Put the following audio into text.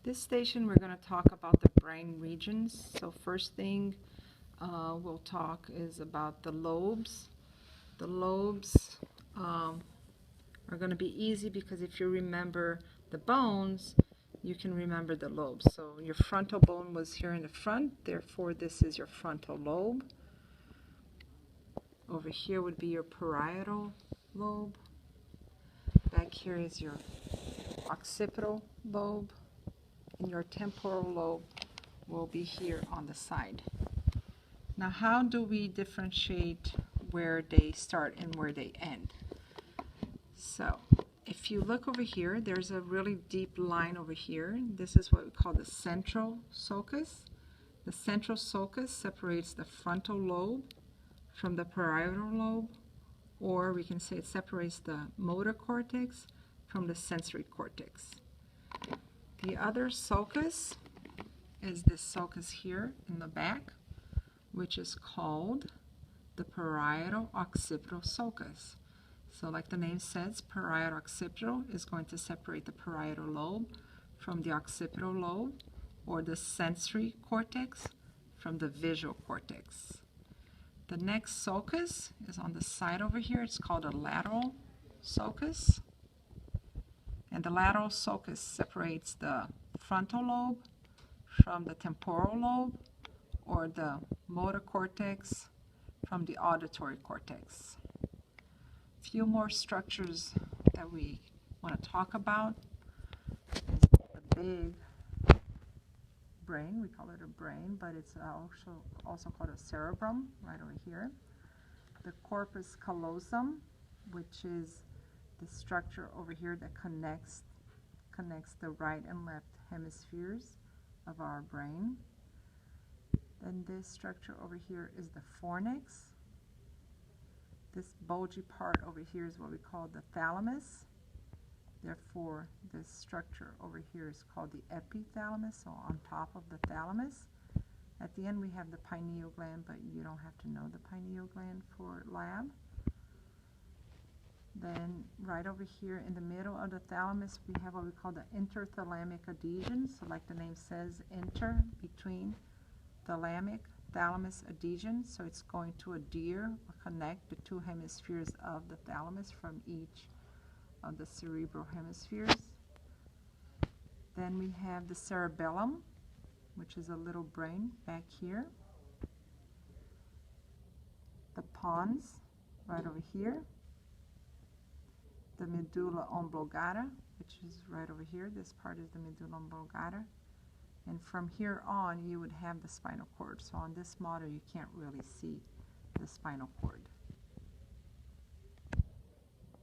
This station we're going to talk about the brain regions. So first thing we'll talk is about the lobes. The lobes are going to be easy because if you remember the bones, you can remember the lobes. So your frontal bone was here in the front, therefore this is your frontal lobe. Over here would be your parietal lobe. Back here is your occipital lobe. And your temporal lobe will be here on the side. Now, how do we differentiate where they start and where they end? So, if you look over here, there's a really deep line over here. This is what we call the central sulcus. The central sulcus separates the frontal lobe from the parietal lobe, or we can say it separates the motor cortex from the sensory cortex. The other sulcus is this sulcus here in the back, which is called the parietal occipital sulcus. So like the name says, parietal occipital is going to separate the parietal lobe from the occipital lobe, or the sensory cortex from the visual cortex. The next sulcus is on the side over here. It's called a lateral sulcus. And the lateral sulcus separates the frontal lobe from the temporal lobe, or the motor cortex from the auditory cortex. A few more structures that we want to talk about is the big brain. We call it a brain, but it's also called a cerebrum, right over here. The corpus callosum, which is the structure over here that connects the right and left hemispheres of our brain. Then this structure over here is the fornix. This bulgy part over here is what we call the thalamus. Therefore, this structure over here is called the epithalamus, so on top of the thalamus. At the end we have the pineal gland, but you don't have to know the pineal gland for lab. Then right over here in the middle of the thalamus we have what we call the interthalamic adhesion. So like the name says, inter, between, thalamic, thalamus adhesion. So it's going to adhere or connect the two hemispheres of the thalamus from each of the cerebral hemispheres. Then we have the cerebellum, which is a little brain back here. The pons, right over here. The medulla oblongata, which is right over here. This part is the medulla oblongata. And from here on, you would have the spinal cord. So on this model, you can't really see the spinal cord.